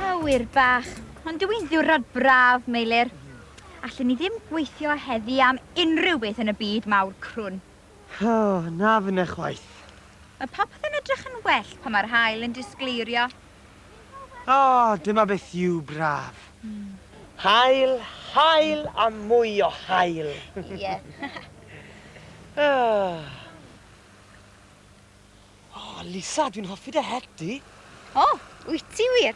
Awyr bach, ond dwi'n ddiwrnod braf, Meilir. Allen ni ddim gweithio heddi am unrhyw beth yn y byd mawr crwn. Na fyna chwaith. Mae popeth yn edrych yn well pan mae'r haul yn disgleirio. Dyma beth yw braf. Haul, haul a mwy o haul. Ie. Lisa, dwi'n hoffi dy het di. Wyt ti wir?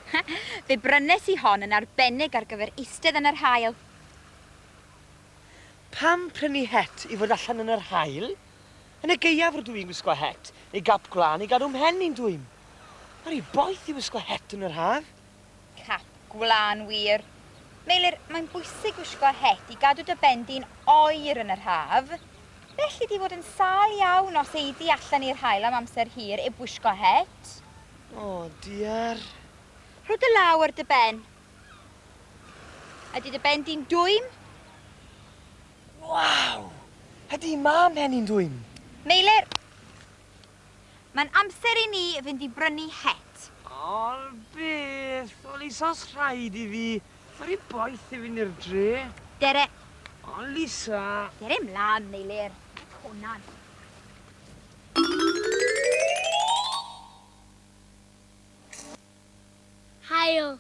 Fe brynes i hon yn arbennig ar gyfer eistedd yn yr haul. Pam prynu het i fod allan yn yr haul? Yn y geiaf rydw i'n gwisgo het, neu gap gwlan i gadw mhen i'n dwym. Ar ei boeth i wisgo het yn yr haf. Cap gwlan wir. Meilir, mae'n bwysig wisgo het i gadw dy ben di'n oer yn yr haf. Felly di fod yn sâl iawn os eidi allan i'r haul am amser hir i bwisgo het. Diar. Rho dy law ar dy ben. Ydy dy ben di'n dwym? Waw! Ydy mam hen i'n dwym? Meilir, mae'n amser i ni fynd i brynu het. Beth? Lisa's rhaid i fi. Ar ei boeth i fynd i'r dre. Dere. Lisa. Dere mlaen, Meilir. Hwna'n. Haul.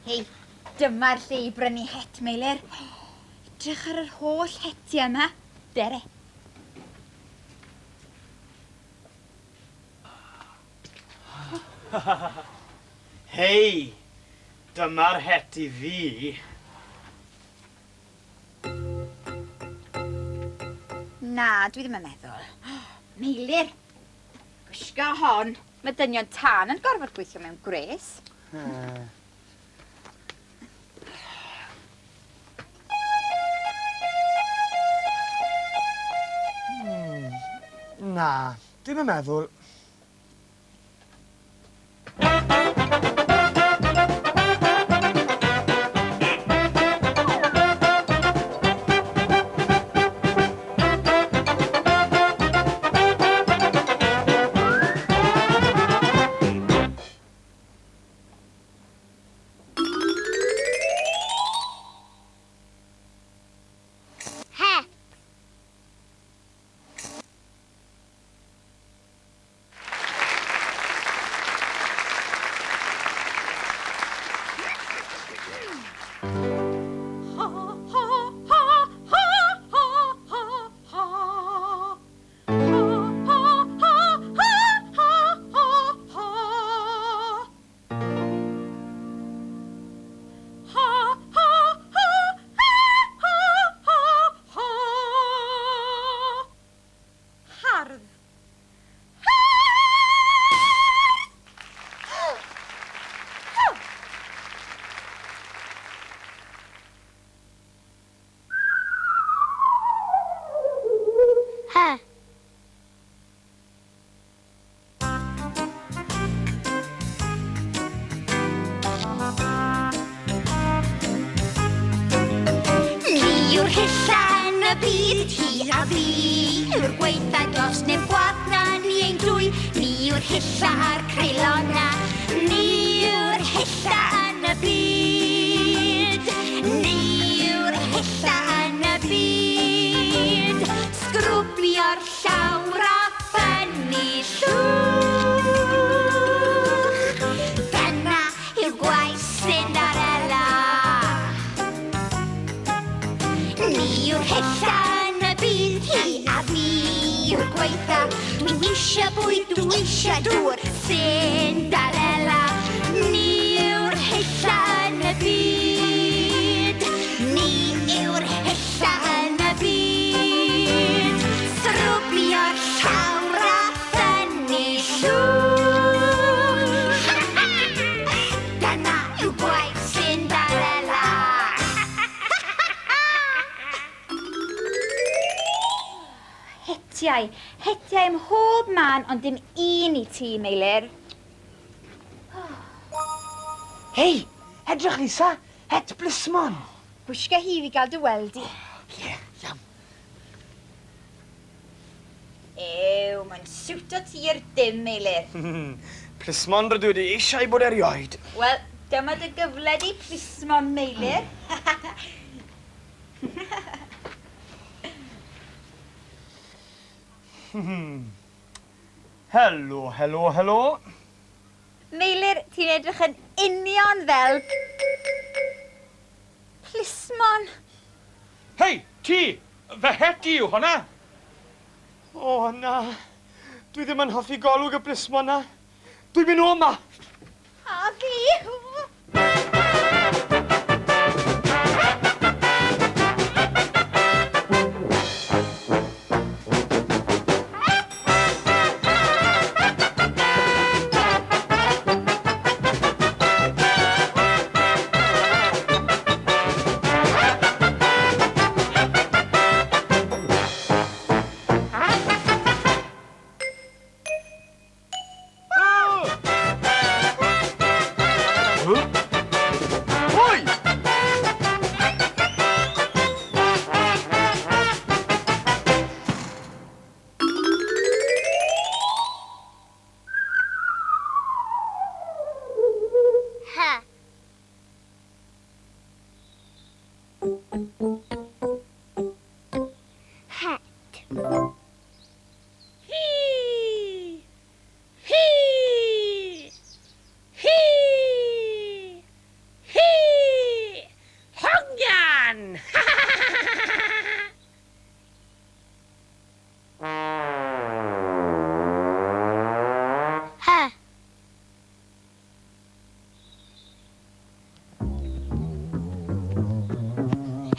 Hei, dyma'r lle i brynu het, Meilir. Edrych ar yr holl hetiau yma. Dere. Hei, dyma'r het i fi. Na, dwi ddim yn meddwl. Meilir, gwisgo hon. Mae dynion tân yn gorfod gweithio mewn gres. Na, dwi'n yn meddwl. Ni yw'r hylla yn y byd, hi a fi, yw'r gweitha dos neb gwath na ni ein dwy. Ni yw'r hylla a'r creulona, ni yw'r hylla yn y byd. Ni yw'r hylla yn y byd, sgrwbio'r llawr a ffynnu llwch. Dyna yw'r gwaith Cinderella. Ni yw'r hylla yn y byd, hi a fi yw'r gweitha. Dwi'n isio bwyd eisiau dŵr Cinderella Ni yw'r hylla yn y byd Ni yw'r hylla yn y byd Srwbio'r llawr a thynnu llwch Dyna yw gwaith Cinderella Hetiau. Hetiau ym mhob man, ond dim un i ti, Meilir. Hei, edrych Lisa, het blismon. Bwysga hi fi gael dy weld i. Ie, iawn. Ew, mae'n siwto ti i'r dim, Meilir. Plismon rydw wedi eisiau bod erioed. Wel, dyma dy gyfle di plismon, Meilir. Helo, helo, helo. Meilir, ti'n edrych yn union fel... plismon. Hei, ti! Fy het yw hwnna. O, na. Dwi ddim yn hoffi golwg y blismon na. Dwi'n mynd o yma. A fi.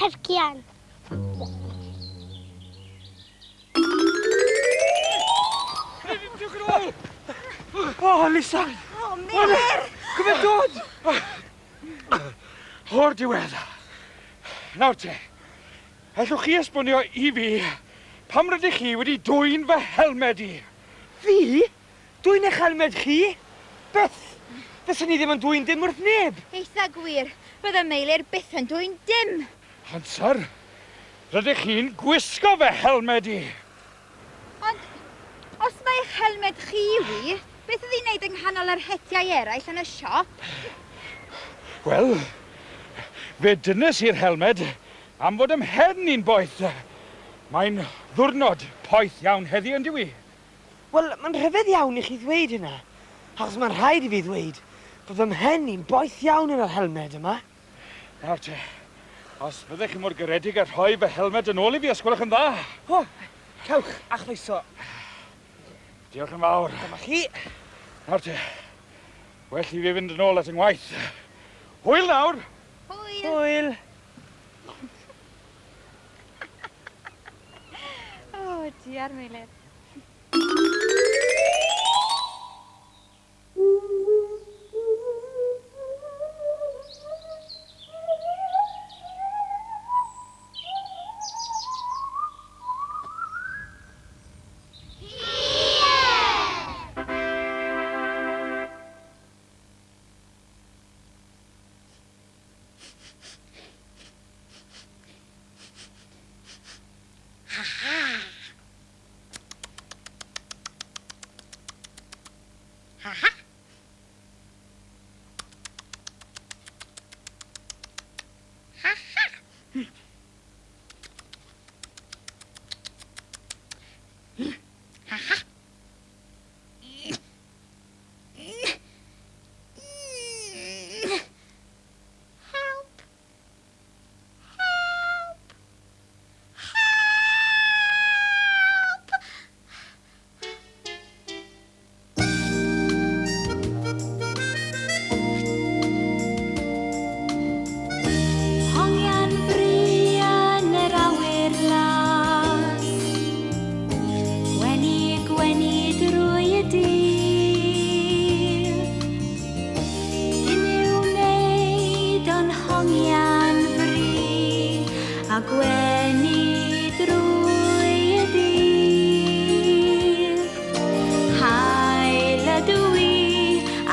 Hercian. O, Lisa. O, Meilir! Gyfer dod. O'r diwedd. Nawr te, allwch chi esbonio i fi pam rydych chi wedi dwy'n fy helmed i? Fi? Dwi'n eich helmed chi? Beth? Fyswn ni ddim yn dwy'n dim wrth neb. Eitha gwir, bydda Meilir byth yn dwy'n dim. Hansar, rydych chi'n gwisgo fy helmed i. Ond, os mae eich helmed chi wi, beth ydi wneud yng nghanol yr hetiau eraill yn y siop? Wel, fe dynes i'r helmed am fod ymhen i'n boeth. Mae'n ddwrnod poeth iawn heddi yn diwy. Wel, mae'n rhyfedd iawn i chi ddweud hynna. Achos mae'n rhaid i fi ddweud bod fy mhen i'n boeth iawn yn yr helmed yma. Nawr te, os fyddech chi mor garedig a rhoi fy helmed yn ôl i fi, ysgwelwch yn dda. O, cewch a chroeso. Diolch yn fawr. Dyma chi. Nawr te, well i fi fynd yn ôl at yng ngwaith. Hwyl nawr! Hwyl. Hwyl. O, diar Meilir.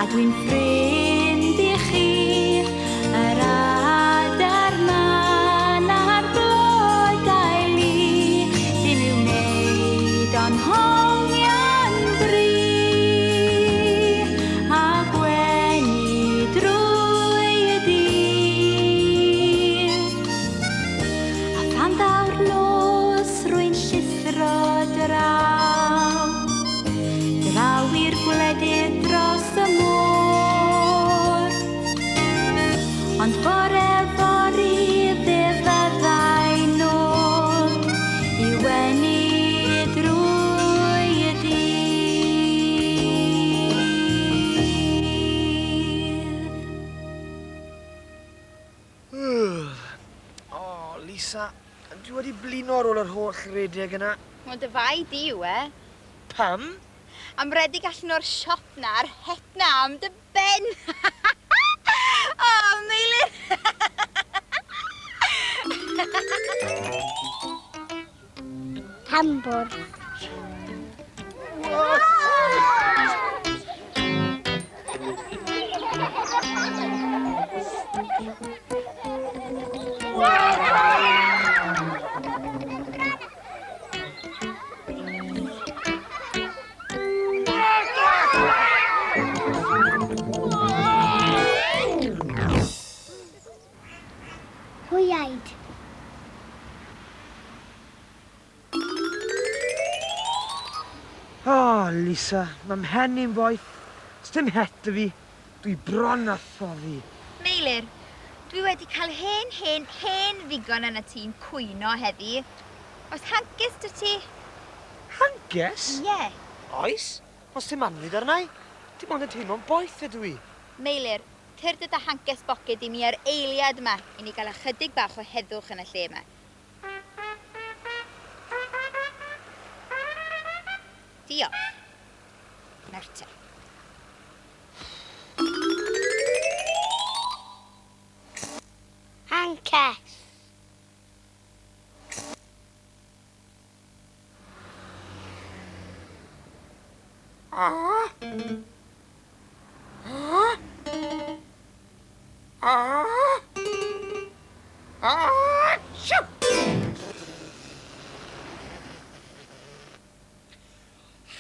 a dwi'n ffrind i chi, yr adar man a'r blodau li, dim i'w wneud o'n hongian bri, a gwenu drwy y dydd. A phan ddaw'r nos rwy'n llithro draw, draw i'r gwledydd dros y môr. Ond bore fory fe fyddai nôl i wenu drwy y dydd. O, Lisa, dwi wedi blino ar ôl yr holl redeg yna. Wel, dy fai di yw e. Pam? Am redig allan o'r siop na'r het na am dy ben. O, Meilir. Tambwr. Hwyaid. O, Lisa, mae mhen i'n boeth. Os dim het y fi, dwi bron a thorri. Meilir, dwi wedi cael hen ddigon yn y tî'n cwyno heddi. Oes hancus dy ti? Hanges? Ie. Oes? Os dim anwyd arna i, dim ond yn teimlo'n boeth ydw i. Meilir, tyrd dy hancus boced i mi ar eiliad yma i ni gael ychydig bach o heddwch yn y lle yma. Diolch. Nawr te. Hancus.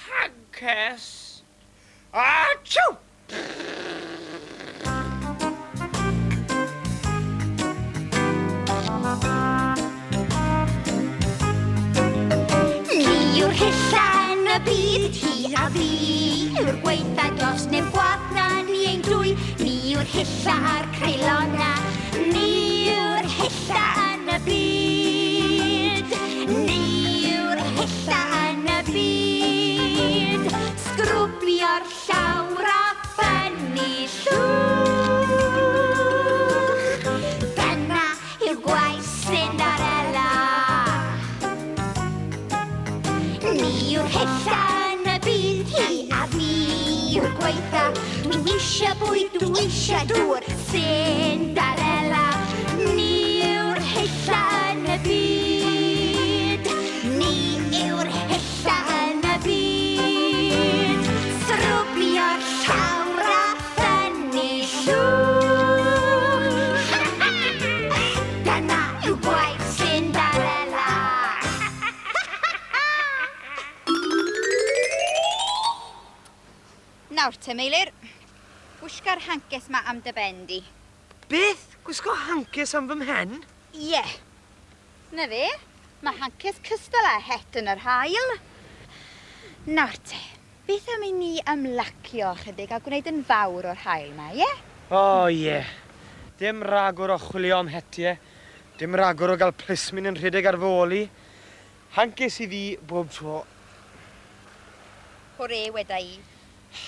Hancus. Achoo! Ni yw'r hylla yn y byd, hi a fi, yw'r gweitha dros neb gwath na ni ein dwy. Ni yw'r hylla a'r creulona, ni yw'r hylla yn y byd. Ni yw'r hylla yn y byd, sgrwblio'r llawr a ffynnu llwch. Dyna yw'r gwaith Cinderella. Ni yw'r hylla yn y byd, hi a fi yw'r gweitha. Dwi isio bwyd, dwi isio dŵr, Cinderella. Ni yw'r hylla yn y byd. Ni yw'r hylla yn y byd. Srwblio'r llawr a ffynnu llwch. Dyna yw gwaith Cinderella. Nawr te, Meilir. Wysga'r hancus ma am dy ben di. Beth? Gwisgo hancus am fy mhen? Ie. Na fe. Mae hancus cystal a het yn yr haul. Nawr te, beth am i ni ymlacio chydig a gwneud yn fawr o'r haul ma, ie? O, ie. Dim ragor o chwilio am hetiau. Dim ragor o gael plismin yn rhedeg ar fy ôl i. Hancus i fi bob tro. Hwre weda i.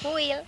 Hwyl.